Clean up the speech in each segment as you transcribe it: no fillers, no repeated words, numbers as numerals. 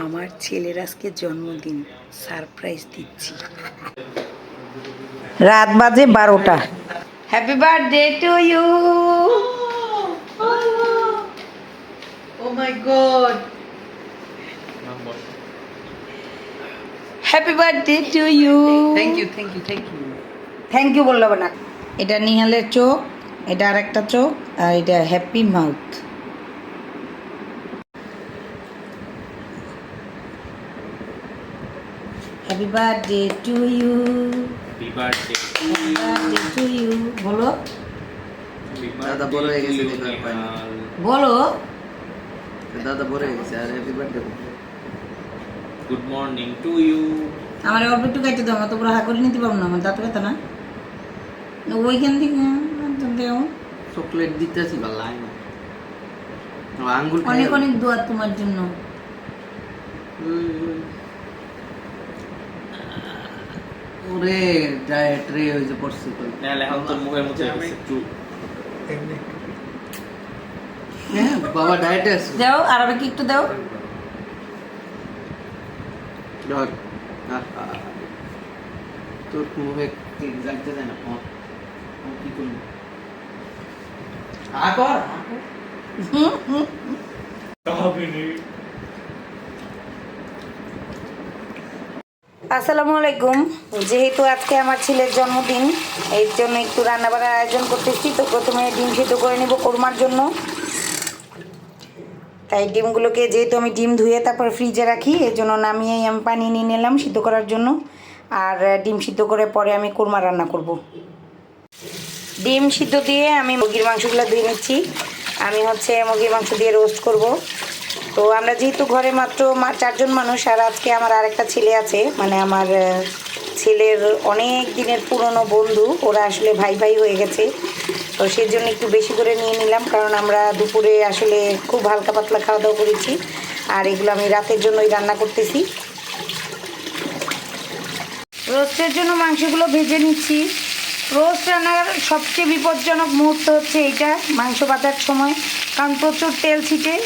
আমার ছেলের আজকে জন্মদিন, সারপ্রাইজ দিচ্ছি। রাত বাজে 12টা। Happy birthday to you. Oh my God, happy birthday to you. Thank you thank you thank you. Thank you বললাম না। এটা নিহালের চোখ, এটা আর একটা চোখ, আর এটা happy mouth. Happy birthday to you. Happy birthday happy birthday to you বলো। দাদা বড় হয়ে গেছে দেখো আর পাই না। বলো দাদা বড় হয়ে গেছে আর happy birthday. Good morning to you. আমার অল্প একটু কাটতে দাও, আমরা তো পুরো হা করে নিতে পারবো না, আমার দাঁত ব্যথা না। ওইখান থেকে দেও। চকলেট দিতেছি ভালো লাগে না। আঙ্গুল অনেক অনেক দোয়া তোমার জন্য। ওরে ডায়েট রে হইছে পড়ছে তো। না এখন তো মুখের মধ্যে একটু হ্যাঁ বাবা ডায়েটে আছে। দাও আর কি একটু দাও। ধর তোর মুখে কেক যাইতে যায় না। কি করবি আকর আসসালামু আলাইকুম। যেহেতু আজকে আমার ছেলের জন্মদিন, এর জন্য একটু রান্নাবাড়ার আয়োজন করতেছি। তো প্রথমে ডিম সিদ্ধ করে নেব কোরমার জন্য। তাই ডিমগুলোকে, যেহেতু আমি ডিম ধুয়ে তারপর ফ্রিজে রাখি, এর জন্য নামিয়েই আমি পানি নিয়ে নিলাম সিদ্ধ করার জন্য। আর ডিম সিদ্ধ করে পরে আমি কোরমা রান্না করব। ডিম সিদ্ধ দিয়ে আমি মুরগির মাংসগুলো ধুয়ে নিচ্ছি। আমি মুরগির মাংস দিয়ে রোস্ট করব। তো আমরা যেহেতু ঘরে মাত্র 4জন মানুষ, আর আজকে আমার আরেকটা ছেলে আছে, মানে আমার ছেলের অনেক দিনের পুরনো বন্ধু, ওরা আসলে ভাই ভাই হয়ে গেছে। তো সেই জন্য একটু বেশি করে নিয়ে নিলাম, কারণ আমরা দুপুরে আসলে খুব হালকা পাতলা খাওয়া দাওয়া করেছি। আর এগুলো আমি রাতের জন্যই রান্না করতেছি। রোস্টের জন্য মাংসগুলো ভেজে নিচ্ছি। রোস্ট রান্নার সবচেয়ে বিপজ্জনক মুহূর্ত হচ্ছে এইটা, মাংস ভাজার সময়, কারণ প্রচুর তেল ছিটে।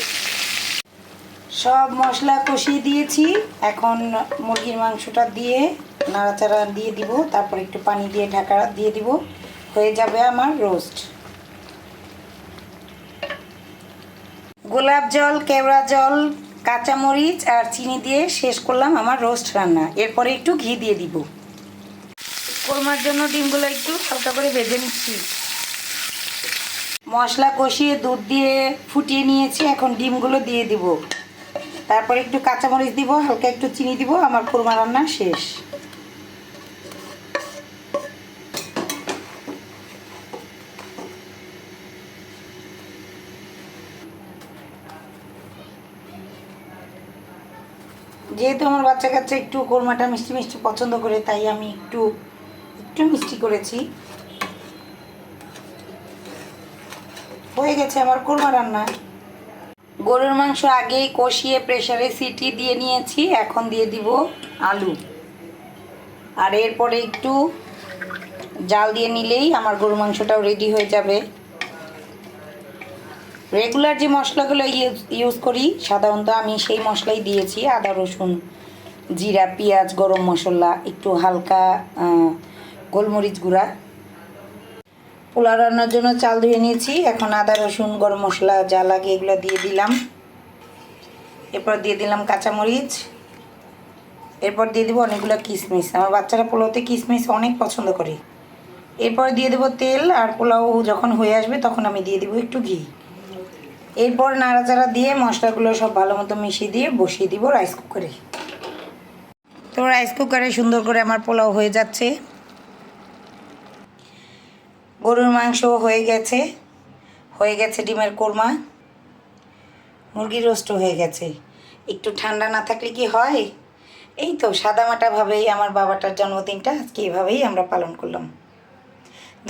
সব মশলা কষিয়ে দিয়েছি, এখন মুরগির মাংসটা দিয়ে নাড়াচাড়া দিয়ে দিব, তারপর একটু পানি দিয়ে ঢাকা দিয়ে দিব, হয়ে যাবে আমার রোস্ট। গোলাপ জল, কেওড়া জল, কাঁচামরিচ আর চিনি দিয়ে শেষ করলাম আমার রোস্ট রান্না। এরপরে একটু ঘি দিয়ে দিব। কোরমার জন্য ডিমগুলো একটু হালকা করে ভেজে নিচ্ছি। মশলা কষিয়ে দুধ দিয়ে ফুটিয়ে নিয়েছি, এখন ডিমগুলো দিয়ে দিব। তারপরে একটু কাঁচামরিচ দিব, হালকা একটু চিনি দিব, আমার কোরমা রান্না শেষ। যেহেতু আমার বাচ্চা কাচ্চা একটু কোরমাটা মিষ্টি মিষ্টি পছন্দ করে, তাই আমি একটু মিষ্টি করেছি। হয়ে গেছে আমার কোরমা রান্না। গরুর মাংস আগেই কষিয়ে প্রেসারে সিটি দিয়ে নিয়েছি, এখন দিয়ে দিব আলু। আর এরপরে একটু জাল দিয়ে নিলেই আমার গরুর মাংসটাও রেডি হয়ে যাবে। রেগুলার যে মশলাগুলো ইউজ করি সাধারণত, আমি সেই মশলাই দিয়েছি। আদা রসুন জিরা পেঁয়াজ গরম মশলা, একটু হালকা গোলমরিচ গুঁড়া। পোলাও রান্নার জন্য চাল ধুয়ে নিয়েছি, এখন আদা রসুন গরম মশলা যা লাগে এগুলো দিয়ে দিলাম। এরপর দিয়ে দিলাম কাঁচামরিচ। এরপর দিয়ে দেবো অনেকগুলো কিশমিশ, আমার বাচ্চারা পোলাওতে কিশমিশ অনেক পছন্দ করে। এরপর দিয়ে দেবো তেল, আর পোলাও যখন হয়ে আসবে তখন আমি দিয়ে দেবো একটু ঘি। এরপর নাড়াচাড়া দিয়ে মশলাগুলো সব ভালো মতো মিশিয়ে দিয়ে বসিয়ে দিব রাইস কুকারে। তো রাইস কুকারে সুন্দর করে আমার পোলাও হয়ে যাচ্ছে। গরুর মাংস হয়ে গেছে ডিমের কোরমা, মুরগির রোস্টও হয়ে গেছে। একটু ঠান্ডা না থাকলে কি হয়, এই তো সাদামাটাভাবেই আমার বাবাটার জন্মদিনটা আজকে এভাবেই আমরা পালন করলাম।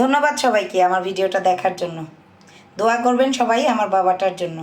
ধন্যবাদ সবাইকে আমার ভিডিওটা দেখার জন্য। দোয়া করবেন সবাই আমার বাবাটার জন্য।